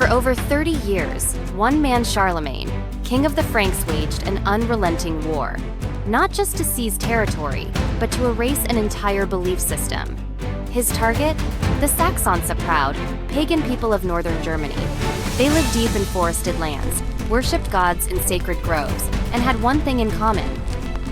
over 30 years, one man, Charlemagne, king of the Franks, waged an unrelenting war, not just to seize territory, but to erase an entire belief system. His target? The Saxons, a proud, pagan people of northern Germany. They lived deep in forested lands, worshipped gods in sacred groves, and had one thing in common.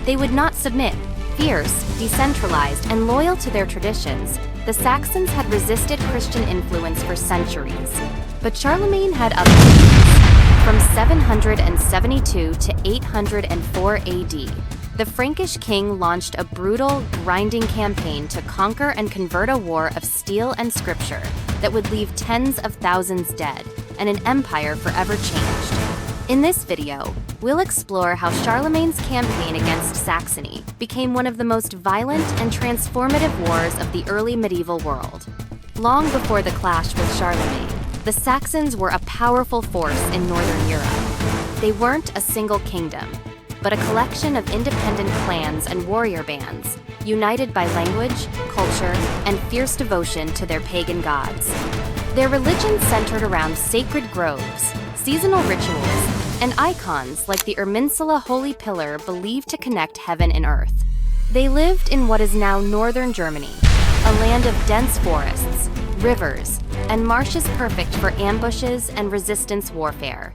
They would not submit. Fierce, decentralized, and loyal to their traditions, the Saxons had resisted Christian influence for centuries. But Charlemagne had other plans. From 772 to 804 AD, the Frankish king launched a brutal, grinding campaign to conquer and convert a war of steel and scripture that would leave tens of thousands dead and an empire forever changed. In this video, we'll explore how Charlemagne's campaign against Saxony became one of the most violent and transformative wars of the early medieval world. Long before the clash with Charlemagne, the Saxons were a powerful force in northern Europe. They weren't a single kingdom, but a collection of independent clans and warrior bands, united by language, culture, and fierce devotion to their pagan gods. Their religion centered around sacred groves, seasonal rituals, and icons like the Erminsula Holy Pillar believed to connect heaven and earth. They lived in what is now northern Germany, a land of dense forests, rivers, and marshes perfect for ambushes and resistance warfare.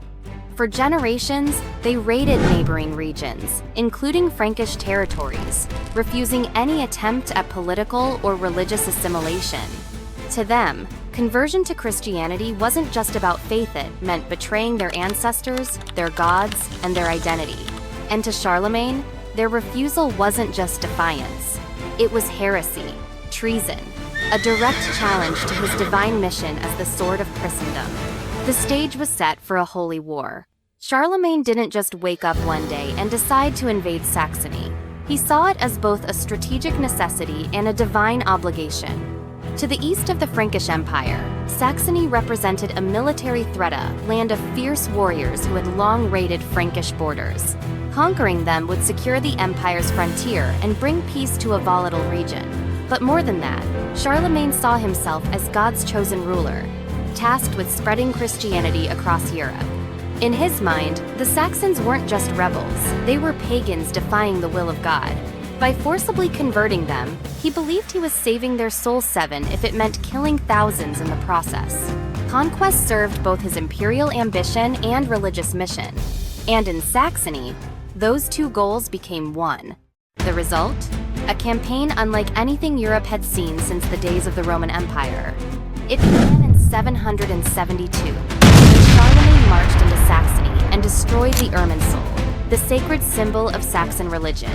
For generations, they raided neighboring regions, including Frankish territories, refusing any attempt at political or religious assimilation. To them, conversion to Christianity wasn't just about faith, it meant betraying their ancestors, their gods, and their identity. And to Charlemagne, their refusal wasn't just defiance. It was heresy, treason, a direct challenge to his divine mission as the sword of Christendom. The stage was set for a holy war. Charlemagne didn't just wake up one day and decide to invade Saxony. He saw it as both a strategic necessity and a divine obligation. To the east of the Frankish Empire, Saxony represented a military threat, a land of fierce warriors who had long raided Frankish borders. Conquering them would secure the empire's frontier and bring peace to a volatile region. But more than that, Charlemagne saw himself as God's chosen ruler, tasked with spreading Christianity across Europe. In his mind, the Saxons weren't just rebels, they were pagans defying the will of God. By forcibly converting them, he believed he was saving their souls if it meant killing thousands in the process. Conquest served both his imperial ambition and religious mission. And in Saxony, those two goals became one. The result? A campaign unlike anything Europe had seen since the days of the Roman Empire. It began in 772, when Charlemagne marched into Saxony and destroyed the Irminsul, the sacred symbol of Saxon religion.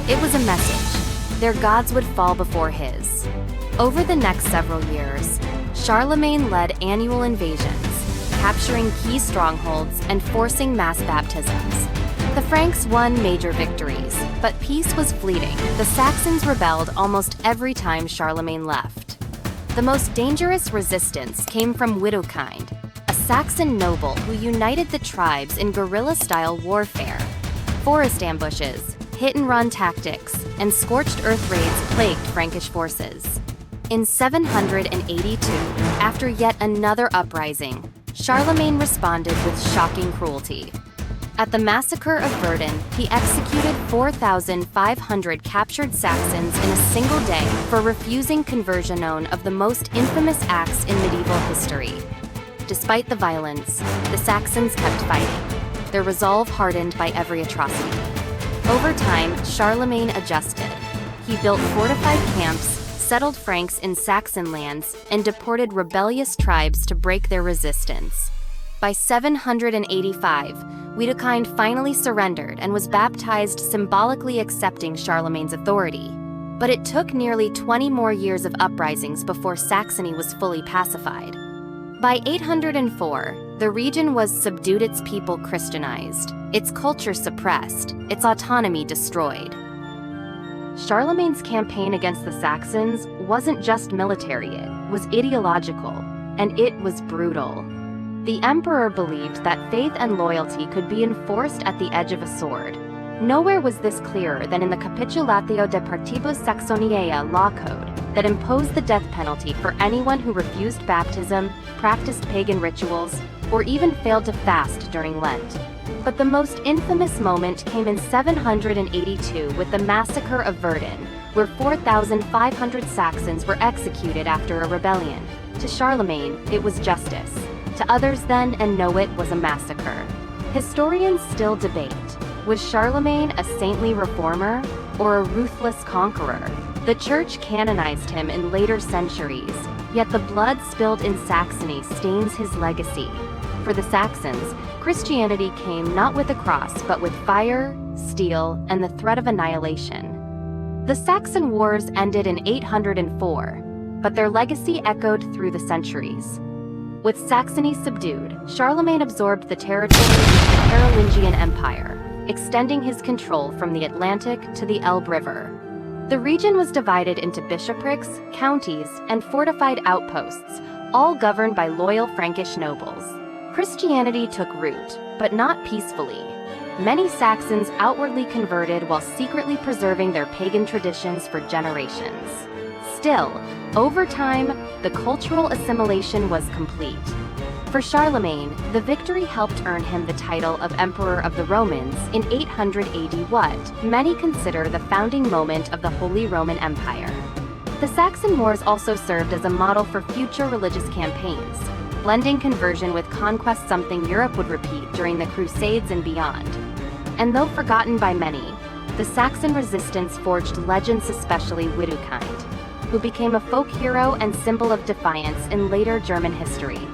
It was a message. Their gods would fall before his. Over the next several years, Charlemagne led annual invasions, capturing key strongholds and forcing mass baptisms. The Franks won major victories, but peace was fleeting. The Saxons rebelled almost every time Charlemagne left. The most dangerous resistance came from Widukind, a Saxon noble who united the tribes in guerrilla-style warfare. Forest ambushes, hit-and-run tactics, and scorched earth raids plagued Frankish forces. In 782, after yet another uprising, Charlemagne responded with shocking cruelty. At the massacre of Verdun, he executed 4,500 captured Saxons in a single day for refusing conversion, known of the most infamous acts in medieval history. Despite the violence, the Saxons kept fighting, their resolve hardened by every atrocity. Over time, Charlemagne adjusted. He built fortified camps, settled Franks in Saxon lands, and deported rebellious tribes to break their resistance. By 785, Widukind finally surrendered and was baptized, symbolically accepting Charlemagne's authority. But it took nearly 20 more years of uprisings before Saxony was fully pacified. By 804, the region was subdued, its people Christianized, its culture suppressed, its autonomy destroyed. Charlemagne's campaign against the Saxons wasn't just military, it was ideological, and it was brutal. The emperor believed that faith and loyalty could be enforced at the edge of a sword. Nowhere was this clearer than in the Capitulatio de Partibus Saxoniae law code that imposed the death penalty for anyone who refused baptism, practiced pagan rituals, or even failed to fast during Lent. But the most infamous moment came in 782 with the massacre of Verdun, where 4,500 Saxons were executed after a rebellion. To Charlemagne, it was justice. To others then, and know it was a massacre. Historians still debate, was Charlemagne a saintly reformer or a ruthless conqueror? The Church canonized him in later centuries, yet the blood spilled in Saxony stains his legacy. For the Saxons, Christianity came not with a cross but with fire, steel, and the threat of annihilation. The Saxon Wars ended in 804, but their legacy echoed through the centuries. With Saxony subdued, Charlemagne absorbed the territory of the Carolingian Empire, extending his control from the Atlantic to the Elbe River. The region was divided into bishoprics, counties, and fortified outposts, all governed by loyal Frankish nobles. Christianity took root, but not peacefully. Many Saxons outwardly converted while secretly preserving their pagan traditions for generations. Still, over time, the cultural assimilation was complete. For Charlemagne, the victory helped earn him the title of Emperor of the Romans in 800 AD, what many consider the founding moment of the Holy Roman Empire. The Saxon Wars also served as a model for future religious campaigns, blending conversion with conquest, something Europe would repeat during the Crusades and beyond. And though forgotten by many, the Saxon resistance forged legends, especially Widukind, who became a folk hero and symbol of defiance in later German history.